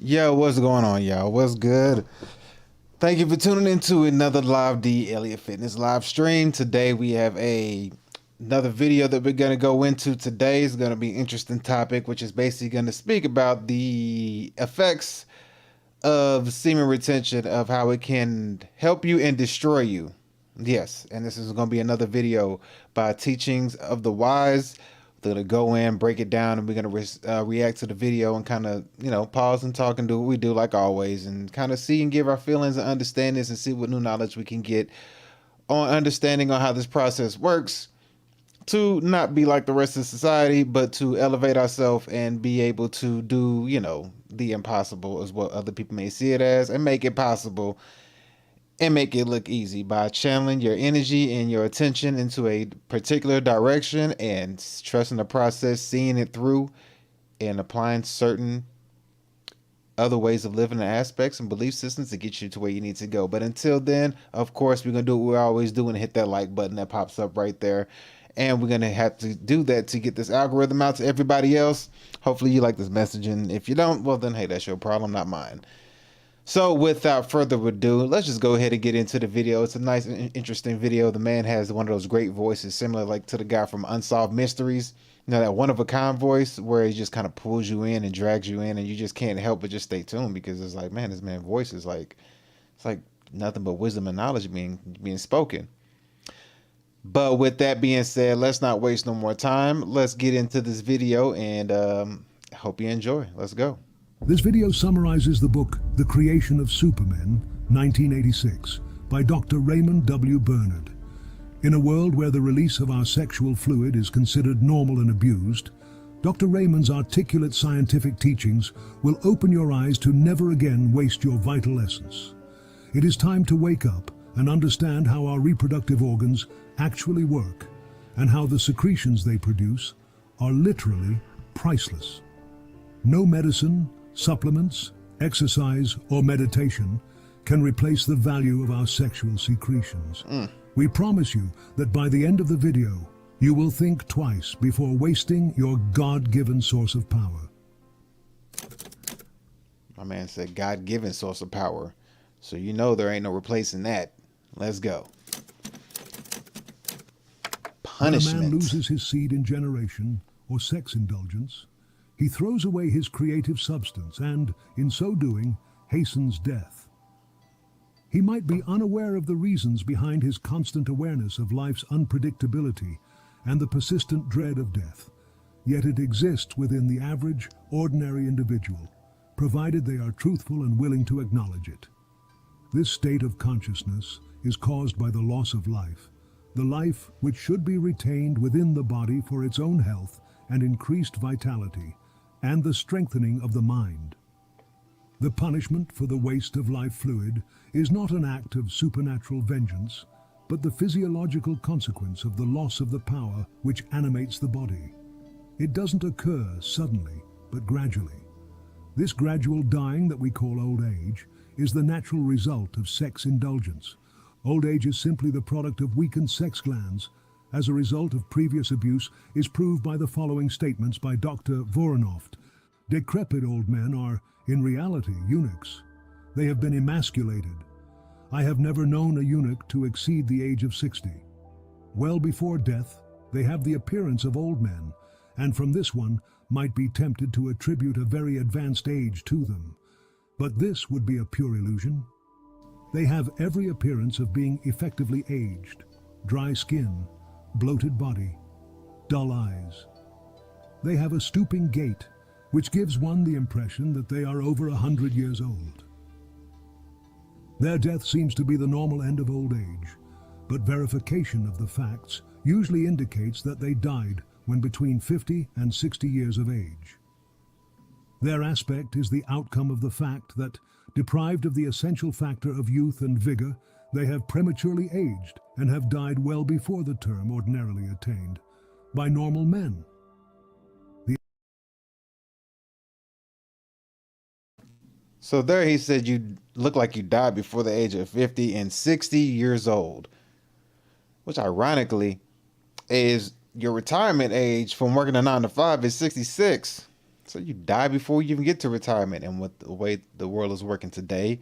Yo, what's going on, y'all? What's good? Thank you for tuning into another live D Elliott Fitness live stream. Today we have another video that we're going to go into. Today is going to be an interesting topic, which is basically going to speak about the effects of semen retention, of how it can help you and destroy you. Yes, and this is going to be another video by Teachings of the Wise. We're going to go in, break it down, and we're going to react to the video and kind of, pause and talk and do what we do like always, and kind of see and give our feelings and understandings and see what new knowledge we can get on understanding on how this process works to not be like the rest of society, but to elevate ourselves and be able to do, the impossible is what other people may see it as, and make it possible and make it look easy by channeling your energy and your attention into a particular direction and trusting the process, seeing it through, and applying certain other ways of living and aspects and belief systems to get you to where you need to go. But until then, of course, we're going to do what we always do and hit that like button that pops up right there. And we're going to have to do that to get this algorithm out to everybody else. Hopefully you like this message. And if you don't, well, then, hey, that's your problem, not mine. So without further ado, let's just go ahead and get into the video. It's a nice, interesting video. The man has one of those great voices, similar like to the guy from Unsolved Mysteries. You know, that one-of-a-kind voice where he just kind of pulls you in and drags you in, and you just can't help but just stay tuned because it's like, man, this man's voice is like, it's like nothing but wisdom and knowledge being spoken. But with that being said, let's not waste no more time. Let's get into this video, and hope you enjoy. Let's go. This video summarizes the book The Creation of Supermen, 1986, by Dr. Raymond W. Bernard. In a world where the release of our sexual fluid is considered normal and abused, Dr. Raymond's articulate scientific teachings will open your eyes to never again waste your vital essence. It is time to wake up and understand how our reproductive organs actually work and how the secretions they produce are literally priceless. No medicine, supplements, exercise, or meditation can replace the value of our sexual secretions. We promise you that by the end of the video, you will think twice before wasting your God-given source of power. My man said God-given source of power. So you know there ain't no replacing that. Let's go. Punishment. When a man loses his seed in generation or sex indulgence, he throws away his creative substance and, in so doing, hastens death. He might be unaware of the reasons behind his constant awareness of life's unpredictability and the persistent dread of death, yet it exists within the average, ordinary individual, provided they are truthful and willing to acknowledge it. This state of consciousness is caused by the loss of life, the life which should be retained within the body for its own health and increased vitality, and the strengthening of the mind. The punishment for the waste of life fluid is not an act of supernatural vengeance, but the physiological consequence of the loss of the power which animates the body. It doesn't occur suddenly, but gradually. This gradual dying that we call old age is the natural result of sex indulgence. Old age is simply the product of weakened sex glands as a result of previous abuse is proved by the following statements by Dr. Voronoff. Decrepit old men are, in reality, eunuchs. They have been emasculated. I have never known a eunuch to exceed the age of 60. Well before death, they have the appearance of old men, and from this one might be tempted to attribute a very advanced age to them. But this would be a pure illusion. They have every appearance of being effectively aged, dry skin, bloated body, dull eyes. They have a stooping gait, which gives one the impression that they are over 100 years old. Their death seems to be the normal end of old age, but verification of the facts usually indicates that they died when between 50 and 60 years of age. Their aspect is the outcome of the fact that, deprived of the essential factor of youth and vigor, they have prematurely aged and have died well before the term ordinarily attained by normal men. So there he said you look like you died before the age of 50 and 60 years old, which ironically is your retirement age from working a 9 to 5 is 66. So you die before you even get to retirement. And with the way the world is working today,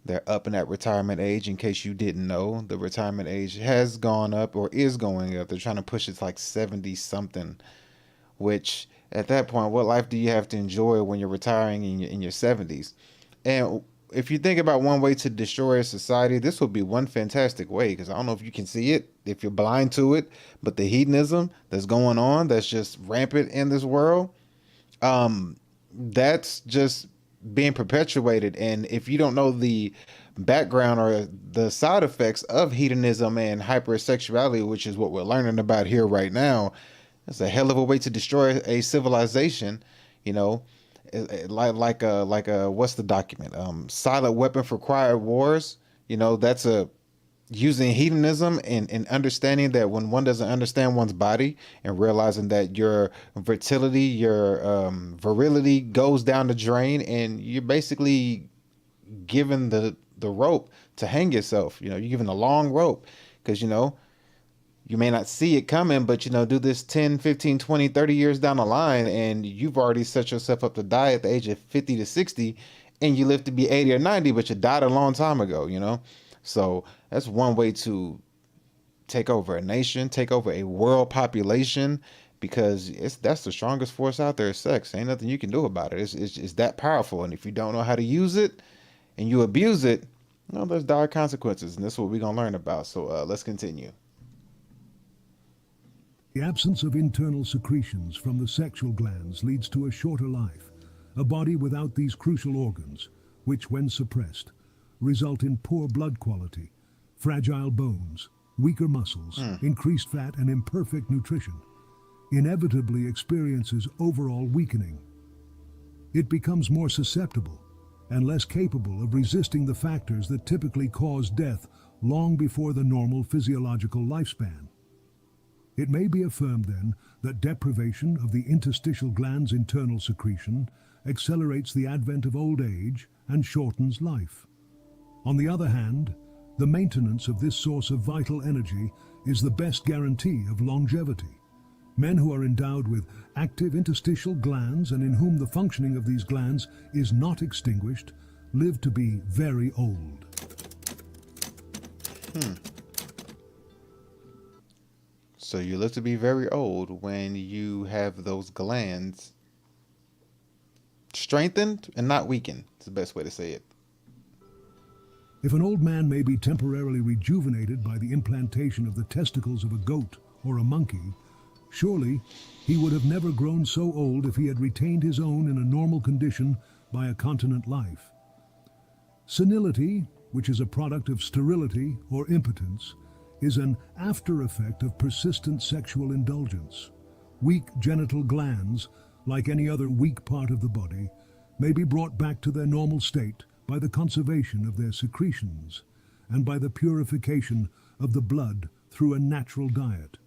they're upping that retirement age. In case you didn't know, the retirement age has gone up or is going up. They're trying to push it to like 70 something, which at that point, what life do you have to enjoy when you're retiring in your 70s? And if you think about one way to destroy a society, this would be one fantastic way, because I don't know if you can see it, if you're blind to it, but the hedonism that's going on, that's just rampant in this world, that's just being perpetuated. And if you don't know the background or the side effects of hedonism and hypersexuality, which is what we're learning about here right now, it's a hell of a way to destroy a civilization. You know, like what's the document? Silent weapon for quiet wars. You know, that's a using hedonism and understanding that when one doesn't understand one's body and realizing that your fertility, your virility goes down the drain, and you're basically given the rope to hang yourself. You know, you're given a long rope because, you know, you may not see it coming, but, you know, do this 10, 15, 20, 30 years down the line, and you've already set yourself up to die at the age of 50 to 60, and you live to be 80 or 90, but you died a long time ago, you know? So that's one way to take over a nation, take over a world population, because that's the strongest force out there is sex. Ain't nothing you can do about it. It's that powerful. And if you don't know how to use it and you abuse it, you know, there's dire consequences. And this is what we're going to learn about. So let's continue. The absence of internal secretions from the sexual glands leads to a shorter life. A body without these crucial organs, which when suppressed, result in poor blood quality, fragile bones, weaker muscles, increased fat, and imperfect nutrition, inevitably experiences overall weakening. It becomes more susceptible and less capable of resisting the factors that typically cause death long before the normal physiological lifespan. It may be affirmed then that deprivation of the interstitial gland's internal secretion accelerates the advent of old age and shortens life. On the other hand, the maintenance of this source of vital energy is the best guarantee of longevity. Men who are endowed with active interstitial glands and in whom the functioning of these glands is not extinguished live to be very old. So you live to be very old when you have those glands strengthened and not weakened. It's the best way to say it. If an old man may be temporarily rejuvenated by the implantation of the testicles of a goat or a monkey, surely he would have never grown so old if he had retained his own in a normal condition by a continent life. Senility, which is a product of sterility or impotence, is an after effect of persistent sexual indulgence. Weak genital glands, like any other weak part of the body, may be brought back to their normal state by the conservation of their secretions and by the purification of the blood through a natural diet.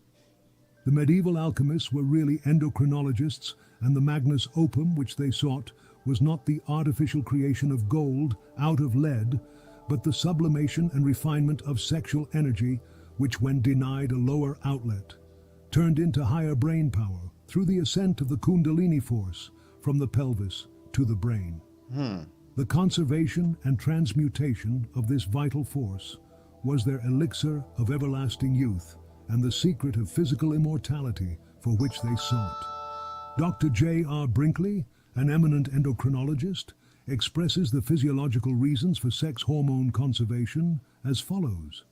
The medieval alchemists were really endocrinologists, and the magnus opum which they sought was not the artificial creation of gold out of lead, but the sublimation and refinement of sexual energy which, when denied a lower outlet, turned into higher brain power through the ascent of the kundalini force from the pelvis to the brain. The conservation and transmutation of this vital force was their elixir of everlasting youth and the secret of physical immortality for which they sought. Dr. J.R. Brinkley, an eminent endocrinologist, expresses the physiological reasons for sex hormone conservation as follows.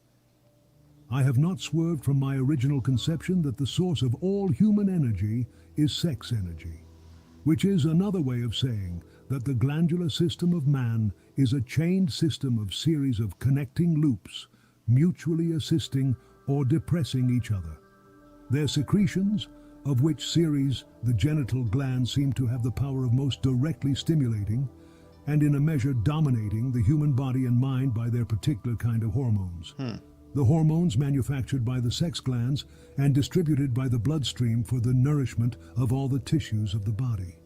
I have not swerved from my original conception that the source of all human energy is sex energy, which is another way of saying that the glandular system of man is a chained system of series of connecting loops, mutually assisting or depressing each other. Their secretions, of which series the genital glands seem to have the power of most directly stimulating, and in a measure dominating the human body and mind by their particular kind of hormones. The hormones manufactured by the sex glands and distributed by the bloodstream for the nourishment of all the tissues of the body.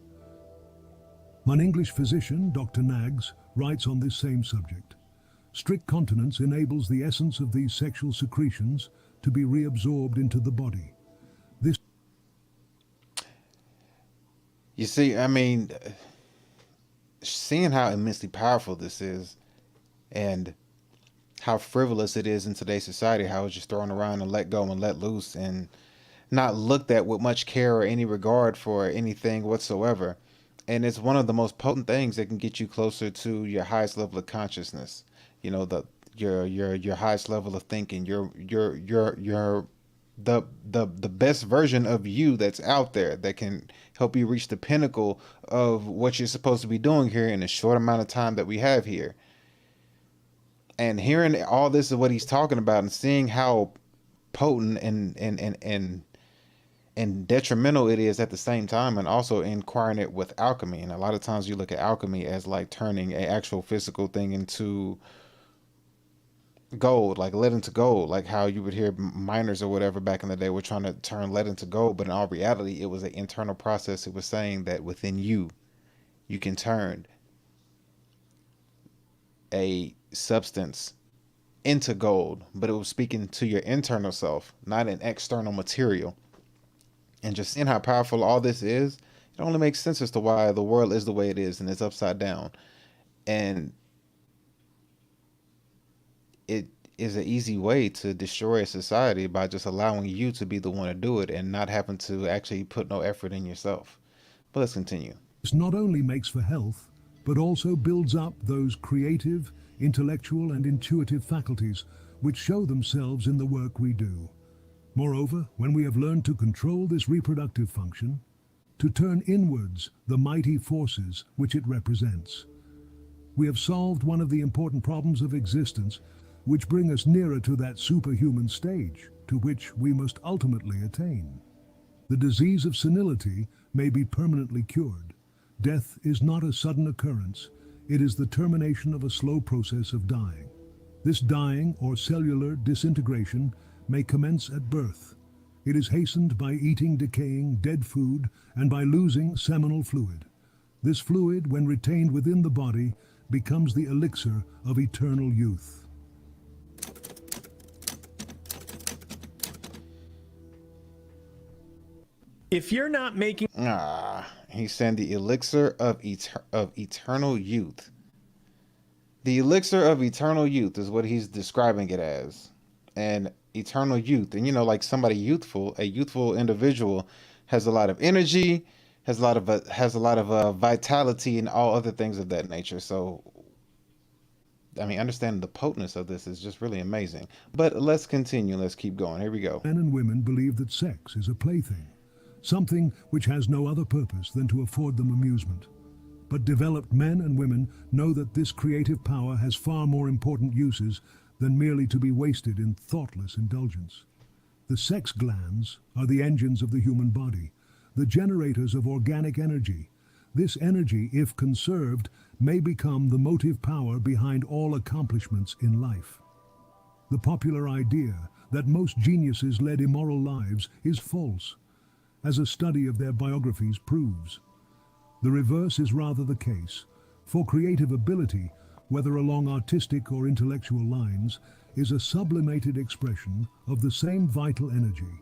An English physician, Dr. Nags, writes on this same subject. Strict continence enables the essence of these sexual secretions to be reabsorbed into the body. This You see, I mean, seeing how immensely powerful this is and how frivolous it is in today's society, how it's just thrown around and let go and let loose and not looked at with much care or any regard for anything whatsoever. And it's one of the most potent things that can get you closer to your highest level of consciousness. You know, your highest level of thinking, your the best version of you that's out there that can help you reach the pinnacle of what you're supposed to be doing here in a short amount of time that we have here. And hearing all this is what he's talking about and seeing how potent and detrimental it is at the same time, and also inquiring it with alchemy. And a lot of times you look at alchemy as like turning a actual physical thing into gold, like lead into gold, like how you would hear miners or whatever back in the day were trying to turn lead into gold, but in all reality it was an internal process. It was saying that within you, you can turn a substance into gold, but it was speaking to your internal self, not an external material. And just seeing how powerful all this is, it only makes sense as to why the world is the way it is and it's upside down. And it is an easy way to destroy a society by just allowing you to be the one to do it and not having to actually put no effort in yourself. But let's continue. This not only makes for health, but also builds up those creative, intellectual, and intuitive faculties which show themselves in the work we do. Moreover, when we have learned to control this reproductive function, to turn inwards the mighty forces which it represents, we have solved one of the important problems of existence which bring us nearer to that superhuman stage to which we must ultimately attain. The disease of senility may be permanently cured. Death is not a sudden occurrence. It is the termination of a slow process of dying. This dying or cellular disintegration may commence at birth. It is hastened by eating decaying dead food and by losing seminal fluid. This fluid, when retained within the body, becomes the elixir of eternal youth. If you're not making... He's saying the elixir of eternal youth. The elixir of eternal youth is what he's describing it as. And eternal youth, and you know, like somebody youthful, a youthful individual has a lot of energy, has a lot of vitality and all other things of that nature. So I mean, understanding the potence of this is just really amazing. But let's continue. Let's keep going. Here we go. Men and women believe that sex is a plaything, something which has no other purpose than to afford them amusement. But developed men and women know that this creative power has far more important uses than merely to be wasted in thoughtless indulgence. The sex glands are the engines of the human body, the generators of organic energy. This energy, if conserved, may become the motive power behind all accomplishments in life. The popular idea that most geniuses led immoral lives is false, as a study of their biographies proves. The reverse is rather the case, for creative ability, whether along artistic or intellectual lines, is a sublimated expression of the same vital energy,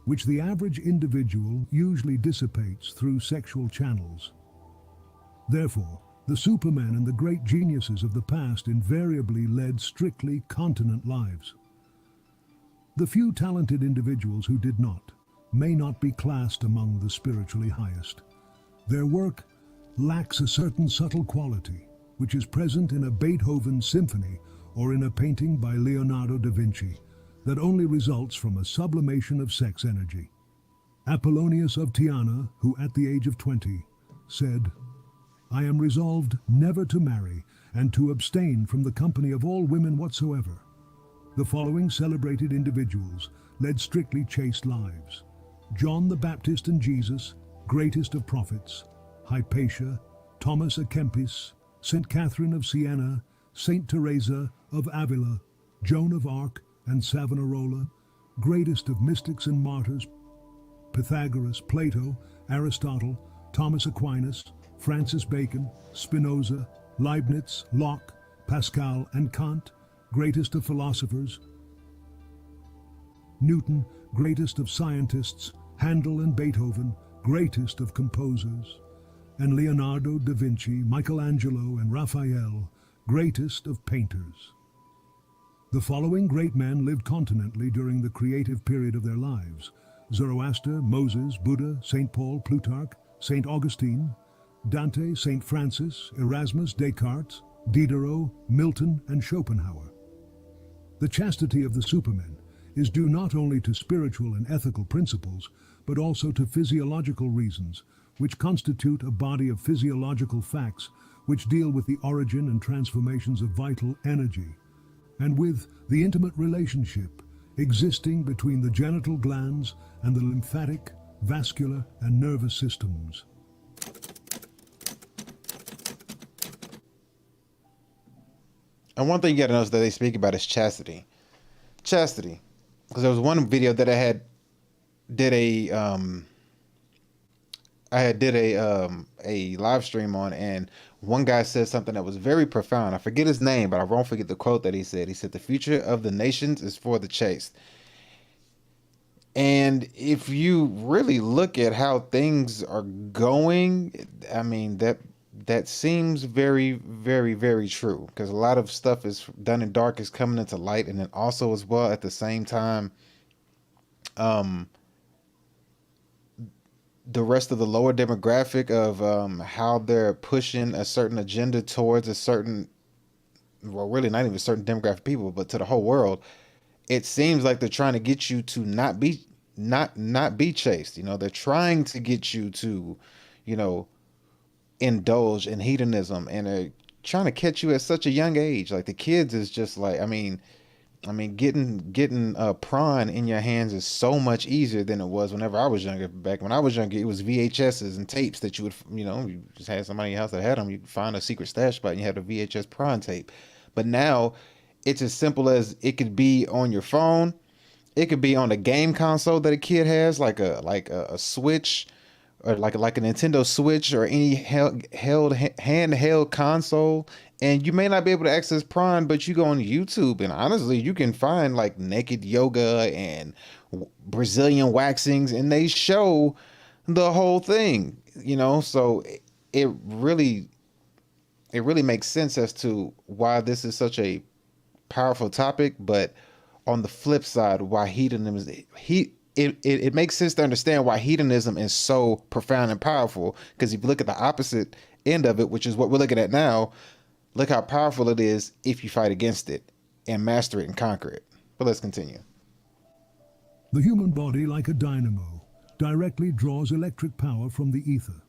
which the average individual usually dissipates through sexual channels. Therefore, the supermen and the great geniuses of the past invariably led strictly continent lives. The few talented individuals who did not may not be classed among the spiritually highest. Their work lacks a certain subtle quality, which is present in a Beethoven symphony or in a painting by Leonardo da Vinci, that only results from a sublimation of sex energy. Apollonius of Tyana, who at the age of 20 said, "I am resolved never to marry and to abstain from the company of all women whatsoever." The following celebrated individuals led strictly chaste lives: John the Baptist and Jesus, greatest of prophets; Hypatia, Thomas à Kempis, Saint Catherine of Siena, Saint Teresa of Avila, Joan of Arc and Savonarola, greatest of mystics and martyrs; Pythagoras, Plato, Aristotle, Thomas Aquinas, Francis Bacon, Spinoza, Leibniz, Locke, Pascal and Kant, greatest of philosophers; Newton, greatest of scientists; Handel and Beethoven, greatest of composers, and Leonardo da Vinci, Michelangelo, and Raphael, greatest of painters. The following great men lived continentally during the creative period of their lives: Zoroaster, Moses, Buddha, St. Paul, Plutarch, St. Augustine, Dante, St. Francis, Erasmus, Descartes, Diderot, Milton, and Schopenhauer. The chastity of the supermen is due not only to spiritual and ethical principles, but also to physiological reasons, which constitute a body of physiological facts which deal with the origin and transformations of vital energy, and with the intimate relationship existing between the genital glands and the lymphatic, vascular, and nervous systems. And one thing you gotta notice that they speak about is chastity. Chastity. Because there was one video that I did a live stream on, and one guy said something that was very profound. I forget his name, but I won't forget the quote that he said. He said, "The future of the nations is for the chaste." And if you really look at how things are going, I mean, that seems very, very, very true, because a lot of stuff is done in dark is coming into light. And then also as well at the same time, the rest of the lower demographic of how they're pushing a certain agenda towards a certain, well, really not even a certain demographic of people, but to the whole world. It seems like they're trying to get you to not be chaste. You know, they're trying to get you to, you know, indulge in hedonism, and they're trying to catch you at such a young age. Like the kids is just like, I mean, getting prawn in your hands is so much easier than it was whenever I was younger. Back when I was younger, it was VHSs and tapes that you would, you know, you just had somebody in your house that had them. You'd find a secret stash spot and you had a VHS prawn tape. But now it's as simple as it could be on your phone. It could be on a game console that a kid has, like a Switch, or like a Nintendo Switch, or any handheld console. And you may not be able to access Prime, but you go on YouTube, and honestly, you can find like naked yoga and Brazilian waxings, and they show the whole thing, you know. So it really makes sense as to why this is such a powerful topic. But on the flip side, why hedonism it makes sense to understand why hedonism is so profound and powerful. Because if you look at the opposite end of it, which is what we're looking at now, look how powerful it is if you fight against it and master it and conquer it. But let's continue. The human body, like a dynamo, directly draws electric power from the ether.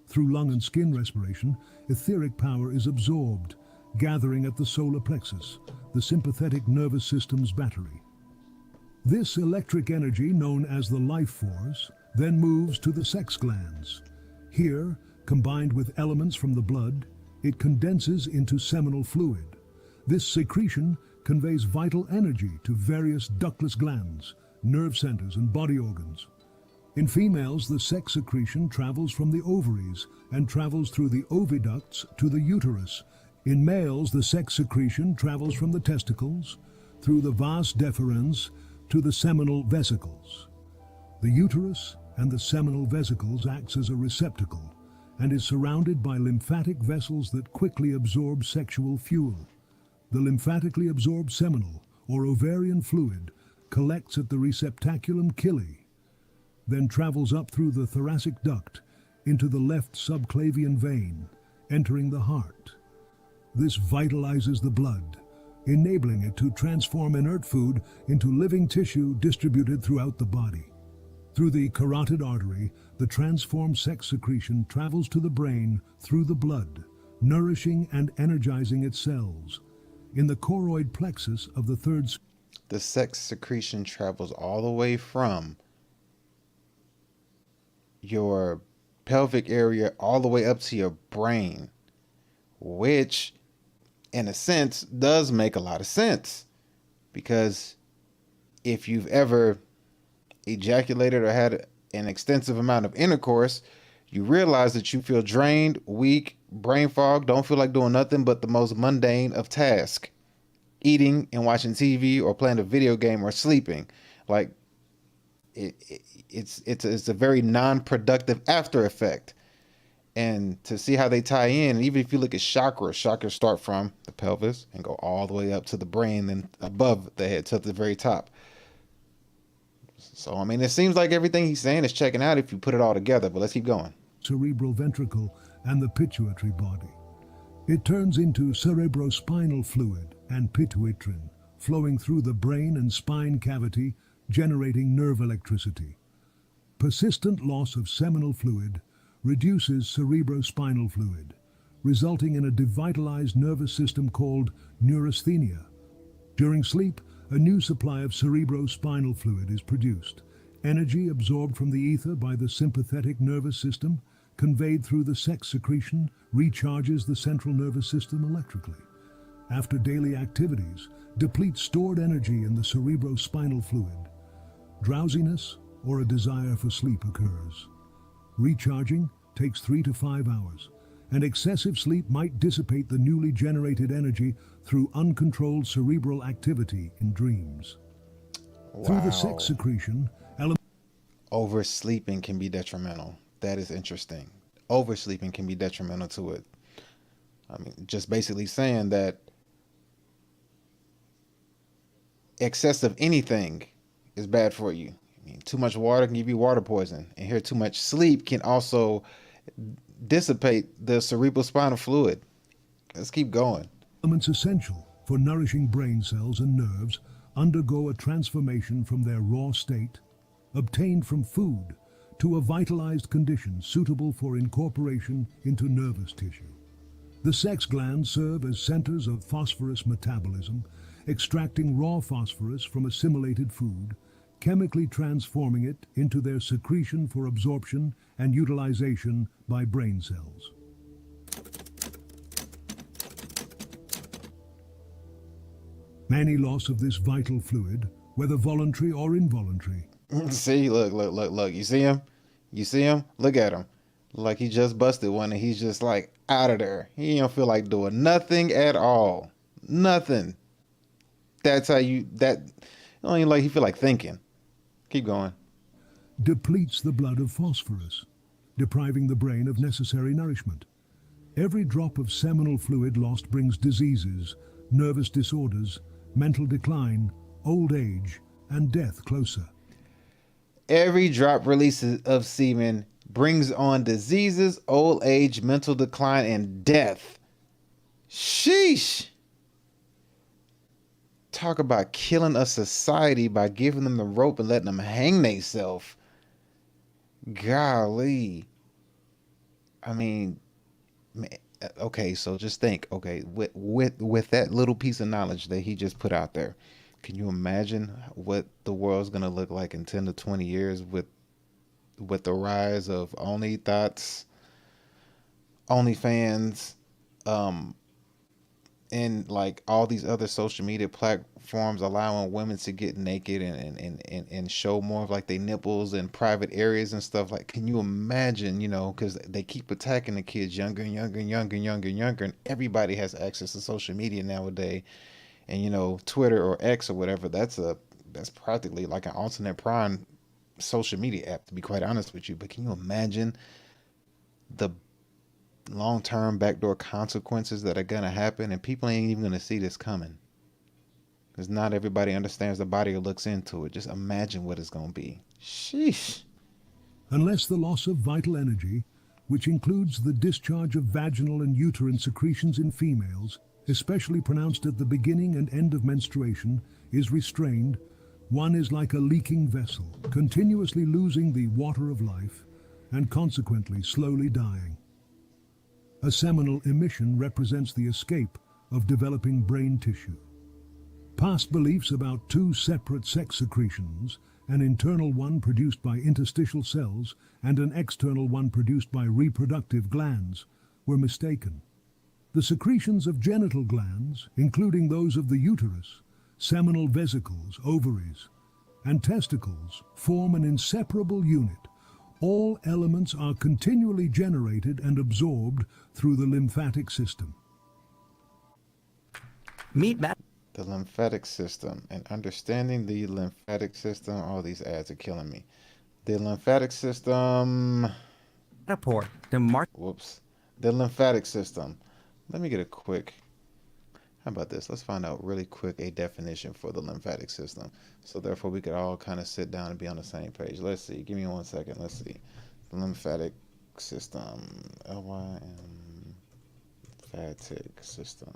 Through lung and skin respiration, etheric power is absorbed, gathering at the solar plexus, the sympathetic nervous system's battery. This electric energy, known as the life force, then moves to the sex glands. Here, combined with elements from the blood, it condenses into seminal fluid. This secretion conveys vital energy to various ductless glands, nerve centers, and body organs. In females, the sex secretion travels from the ovaries and travels through the oviducts to the uterus. In males, the sex secretion travels from the testicles, through the vas deferens, to the seminal vesicles. The uterus and the seminal vesicles acts as a receptacle and is surrounded by lymphatic vessels that quickly absorb sexual fuel. The lymphatically absorbed seminal or ovarian fluid collects at the receptaculum chyli, then travels up through the thoracic duct into the left subclavian vein, entering the heart. This vitalizes the blood, enabling it to transform inert food into living tissue distributed throughout the body. Through the carotid artery, the transformed sex secretion travels to the brain through the blood, nourishing and energizing its cells. In the choroid plexus of the third, The sex secretion travels all the way from your pelvic area all the way up to your brain, which in a sense does make a lot of sense, because if you've ever ejaculated or had an extensive amount of intercourse, you realize that you feel drained, weak, brain fog, don't feel like doing nothing but the most mundane of tasks: eating and watching TV or playing a video game or sleeping. Like, it's a very non-productive after effect. And to see how they tie in, and even if you look at chakras start from the pelvis and go all the way up to the brain, then above the head to the very top. So, I mean, it seems like everything he's saying is checking out if you put it all together, but let's keep going. Cerebral ventricle and the pituitary body. It turns into cerebrospinal fluid and pituitrin, flowing through the brain and spine cavity, generating nerve electricity. Persistent loss of seminal fluid reduces cerebrospinal fluid, resulting in a devitalized nervous system called neurasthenia. During sleep, a new supply of cerebrospinal fluid is produced. Energy absorbed from the ether by the sympathetic nervous system, conveyed through the sex secretion, recharges the central nervous system electrically. After daily activities, depletes stored energy in the cerebrospinal fluid. Drowsiness or a desire for sleep occurs. Recharging takes 3 to 5 hours, and excessive sleep might dissipate the newly generated energy through uncontrolled cerebral activity in dreams. Wow. Through the sex secretion, Oversleeping can be detrimental. That is interesting. Oversleeping can be detrimental to it. I mean, just basically saying that excess of anything is bad for you. I mean, too much water can give you water poison. And here, too much sleep can also dissipate the cerebrospinal fluid. Let's keep going. Elements essential for nourishing brain cells and nerves undergo a transformation from their raw state, obtained from food, to a vitalized condition suitable for incorporation into nervous tissue. The sex glands serve as centers of phosphorus metabolism, extracting raw phosphorus from assimilated food, chemically transforming it into their secretion for absorption and utilization by brain cells. Any loss of this vital fluid, whether voluntary or involuntary. See, look. You see him? You see him? Look at him. Like he just busted one and he's just like out of there. He don't feel like doing nothing at all. Nothing. That's how only like he feel like thinking. Keep going. Depletes the blood of phosphorus, depriving the brain of necessary nourishment. Every drop of seminal fluid lost brings diseases, nervous disorders, mental decline, old age, and death closer. Every drop release of semen brings on diseases, old age, mental decline, and death. Sheesh. Talk about killing a society by giving them the rope and letting them hang themselves. Golly. I mean, okay, so just think, okay, with that little piece of knowledge that he just put out there, can you imagine what the world's gonna look like in 10 to 20 years with the rise of Only Thoughts, OnlyFans, and like all these other social media platforms allowing women to get naked and show more of like their nipples in private areas and stuff? Like, can you imagine, because they keep attacking the kids younger and younger and younger and younger and younger, and everybody has access to social media nowadays. And Twitter or X or whatever, that's practically like an alternate prime social media app, to be quite honest with you. But can you imagine the long-term backdoor consequences that are gonna happen? And people ain't even gonna see this coming, because not everybody understands the body or looks into it. Just imagine what it's gonna be. Sheesh. Unless the loss of vital energy, which includes the discharge of vaginal and uterine secretions in females, especially pronounced at the beginning and end of menstruation, is restrained, one is like a leaking vessel, continuously losing the water of life and consequently slowly dying. A seminal emission represents the escape of developing brain tissue. Past beliefs about two separate sex secretions, an internal one produced by interstitial cells and an external one produced by reproductive glands, were mistaken. The secretions of genital glands, including those of the uterus, seminal vesicles, ovaries, and testicles, form an inseparable unit. All elements are continually generated and absorbed through the lymphatic system. Meet Matt. The lymphatic system and understanding the lymphatic system. All these ads are killing me. The lymphatic system. Report the mark. Whoops. The lymphatic system. Let me get a quick. How about this? Let's find out really quick a definition for the lymphatic system. So therefore we could all kind of sit down and be on the same page. Let's see. Give me 1 second. Let's see. The lymphatic system. L-Y-M. Lymphatic system.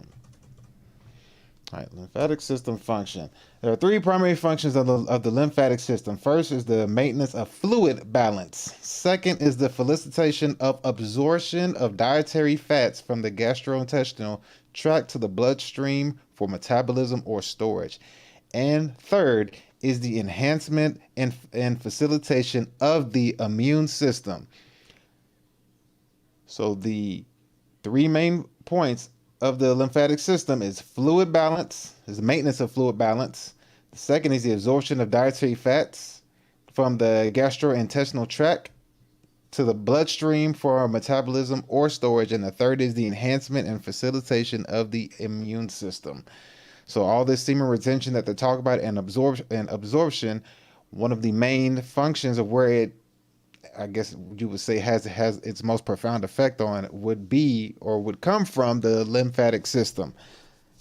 All right, lymphatic system function. There are 3 primary functions of the lymphatic system. First is the maintenance of fluid balance. Second is the facilitation of absorption of dietary fats from the gastrointestinal tract to the bloodstream for metabolism or storage. And third is the enhancement and facilitation of the immune system. So the 3 main points of the lymphatic system is fluid balance, is the maintenance of fluid balance. The second is the absorption of dietary fats from the gastrointestinal tract to the bloodstream for metabolism or storage. And the third is the enhancement and facilitation of the immune system. So all this semen retention that they talk about and absorption, one of the main functions of where it, I guess you would say, has its most profound effect on it would be or would come from the lymphatic system.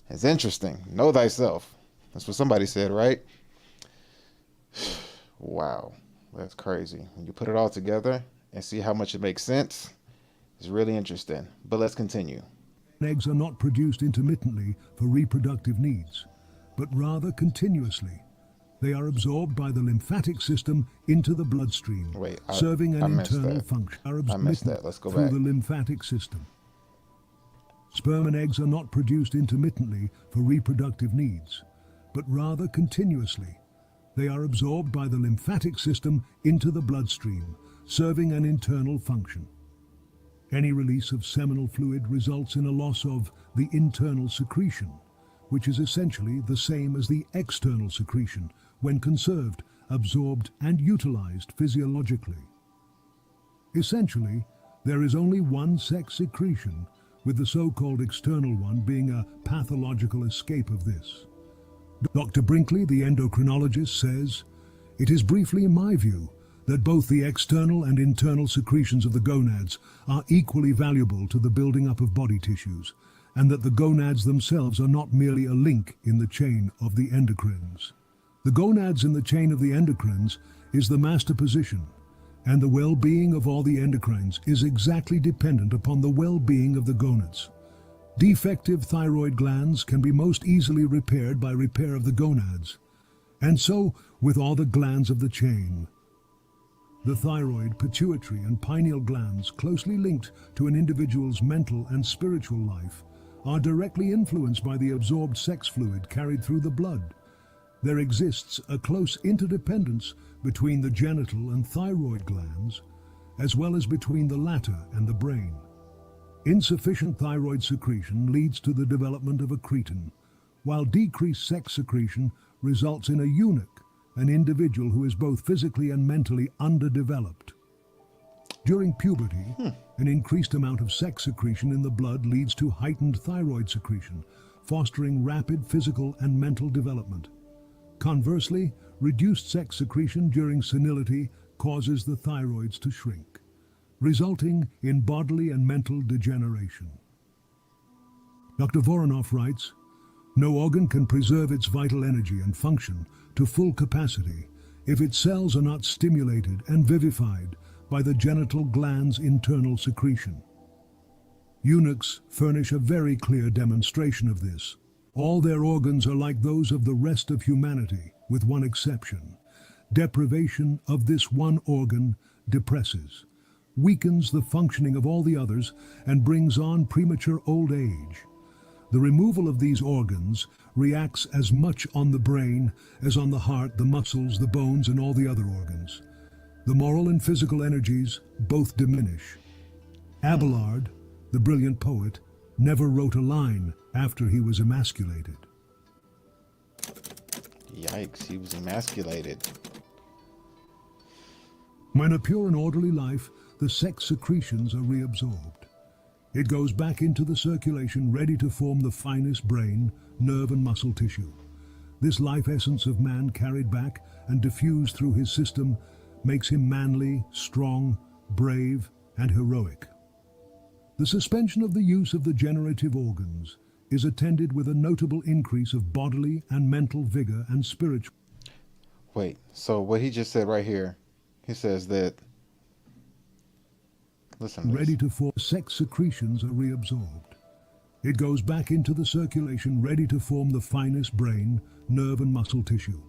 It's interesting. Know thyself. That's what somebody said, right? Wow, that's crazy. When you put it all together and see how much it makes sense, it's really interesting. But let's continue. Eggs are not produced intermittently for reproductive needs, but rather continuously. They are absorbed by the lymphatic system into the bloodstream, serving an internal function. I missed that. Let's go through back. the lymphatic system. Sperm and eggs are not produced intermittently for reproductive needs, but rather continuously. They are absorbed by the lymphatic system into the bloodstream, serving an internal function. Any release of seminal fluid results in a loss of the internal secretion, which is essentially the same as the external secretion when conserved, absorbed, and utilized physiologically. Essentially, there is only one sex secretion, with the so-called external one being a pathological escape of this. Dr. Brinkley, the endocrinologist, says, "It is briefly my view that both the external and internal secretions of the gonads are equally valuable to the building up of body tissues, and that the gonads themselves are not merely a link in the chain of the endocrines. The gonads in the chain of the endocrines is the master position, and the well-being of all the endocrines is exactly dependent upon the well-being of the gonads. Defective thyroid glands can be most easily repaired by repair of the gonads, and so with all the glands of the chain. The thyroid, pituitary, and pineal glands, closely linked to an individual's mental and spiritual life, are directly influenced by the absorbed sex fluid carried through the blood. There exists a close interdependence between the genital and thyroid glands, as well as between the latter and the brain. Insufficient thyroid secretion leads to the development of a cretin, while decreased sex secretion results in a eunuch, an individual who is both physically and mentally underdeveloped. During puberty, an increased amount of sex secretion in the blood leads to heightened thyroid secretion, fostering rapid physical and mental development. Conversely, reduced sex secretion during senility causes the thyroids to shrink, resulting in bodily and mental degeneration. Dr. Voronoff writes, "No organ can preserve its vital energy and function to full capacity if its cells are not stimulated and vivified by the genital gland's internal secretion. Eunuchs furnish a very clear demonstration of this. All their organs are like those of the rest of humanity, with one exception. Deprivation of this one organ depresses, weakens the functioning of all the others, and brings on premature old age. The removal of these organs reacts as much on the brain as on the heart, the muscles, the bones, and all the other organs. The moral and physical energies both diminish. Abelard, the brilliant poet, never wrote a line after he was emasculated." Yikes, he was emasculated. When a pure and orderly life, the sex secretions are reabsorbed. It goes back into the circulation, ready to form the finest brain, nerve and muscle tissue. This life essence of man carried back and diffused through his system makes him manly, strong, brave, and heroic. The suspension of the use of the generative organs is attended with a notable increase of bodily and mental vigor and spiritual. Wait, so what he just said right here, he says that, listen to Ready this. to form, sex secretions are reabsorbed. It goes back into the circulation, ready to form the finest brain, nerve and muscle tissue.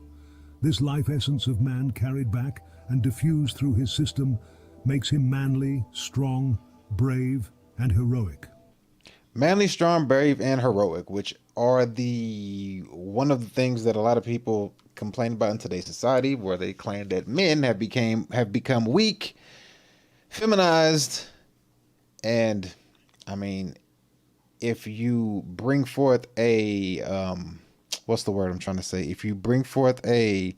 This life essence of man carried back and diffused through his system makes him manly, strong, brave, and heroic. Manly, strong, brave, and heroic, which are the one of the things that a lot of people complain about in today's society, where they claim that men have become weak, feminized, and I mean, if you bring forth a what's the word I'm trying to say? If you bring forth a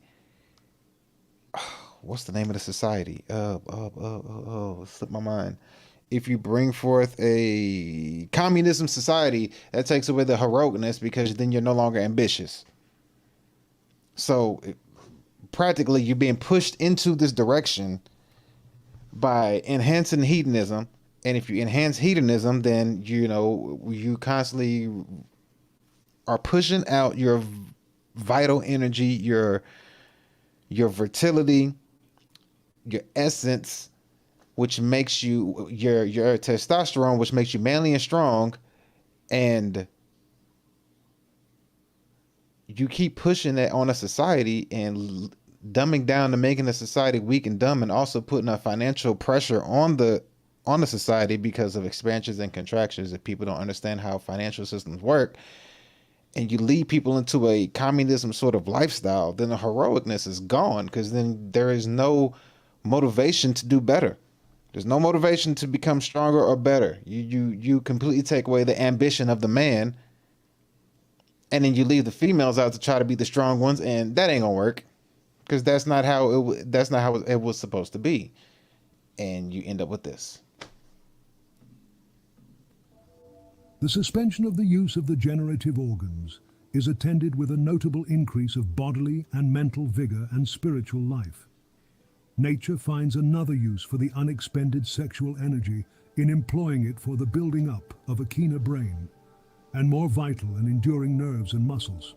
what's the name of the society? Slipped my mind. If you bring forth a communism society, that takes away the heroicness because then you're no longer ambitious. So practically you're being pushed into this direction by enhancing hedonism. And if you enhance hedonism, then, you know, you constantly are pushing out your vital energy, your fertility, your essence, which makes you your testosterone, which makes you manly and strong, and you keep pushing that on a society and dumbing down and making the society weak and dumb, and also putting a financial pressure on the society because of expansions and contractions. If people don't understand how financial systems work, and you lead people into a communism sort of lifestyle, then the heroicness is gone, because then there is no motivation to do better. There's no motivation to become stronger or better. You completely take away the ambition of the man, and then you leave the females out to try to be the strong ones, and that ain't gonna work, because that's not how it was supposed to be, and you end up with this. The suspension of the use of the generative organs is attended with a notable increase of bodily and mental vigor and spiritual life. Nature finds another use for the unexpended sexual energy in employing it for the building up of a keener brain and more vital and enduring nerves and muscles.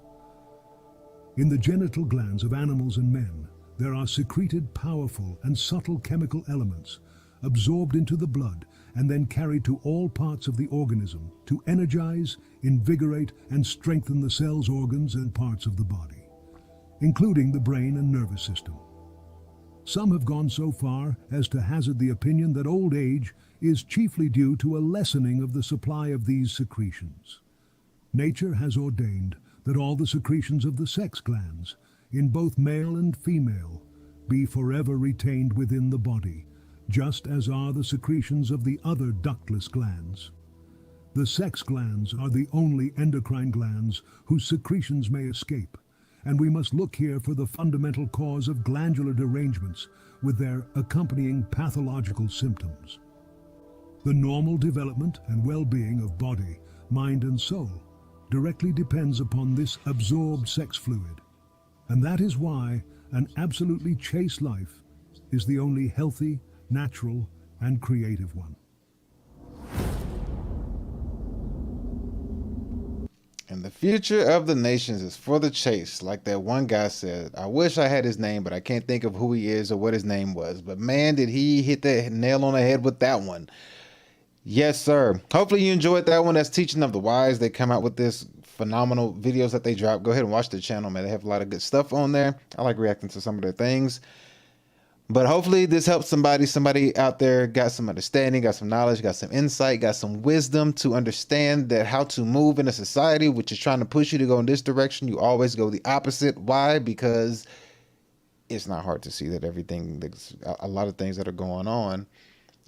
In the genital glands of animals and men, there are secreted powerful and subtle chemical elements absorbed into the blood and then carried to all parts of the organism to energize, invigorate, and strengthen the cells, organs, and parts of the body, including the brain and nervous system. Some have gone so far as to hazard the opinion that old age is chiefly due to a lessening of the supply of these secretions. Nature has ordained that all the secretions of the sex glands, in both male and female, be forever retained within the body, just as are the secretions of the other ductless glands. The sex glands are the only endocrine glands whose secretions may escape, and we must look here for the fundamental cause of glandular derangements with their accompanying pathological symptoms. The normal development and well-being of body, mind, and soul directly depends upon this absorbed sex fluid, and that is why an absolutely chaste life is the only healthy, natural, and creative one. And the future of the nations is for the chase, like that one guy said. I wish I had his name, but I can't think of who he is or what his name was. But man, did he hit the nail on the head with that one. Yes, sir. Hopefully you enjoyed that one. That's Teaching of the Wise. They come out with this phenomenal videos that they drop. Go ahead and watch their channel, man. They have a lot of good stuff on there. I like reacting to some of their things. But hopefully this helps somebody. Somebody out there got some understanding, got some knowledge, got some insight, got some wisdom to understand that how to move in a society which is trying to push you to go in this direction. You always go the opposite. Why? Because it's not hard to see that a lot of things that are going on,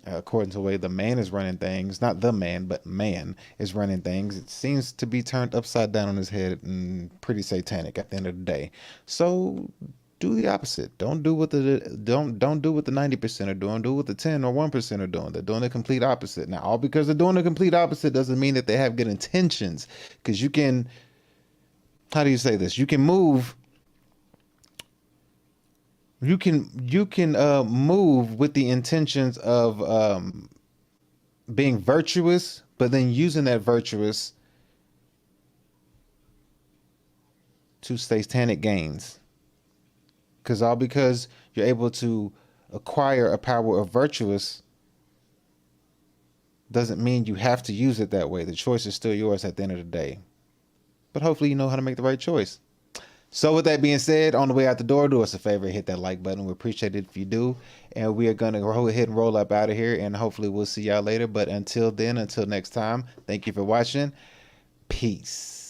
according to the way the man is running things, not the man, but man is running things, it seems to be turned upside down on his head and pretty satanic at the end of the day. So do the opposite. Don't do what the don't do what the 90% are doing. Do what the 10 or 1% are doing. They're doing the complete opposite. Now, all because they're doing the complete opposite doesn't mean that they have good intentions. Because you can, how do you say this? You can move. You can move with the intentions of being virtuous, but then using that virtuous to satanic gains. Because all because you're able to acquire a power of virtuous doesn't mean you have to use it that way. The choice is still yours at the end of the day. But hopefully you know how to make the right choice. So with that being said, on the way out the door, do us a favor, hit that like button. We appreciate it if you do. And we are going to go ahead and roll up out of here. And hopefully we'll see y'all later. But until then, until next time, thank you for watching. Peace.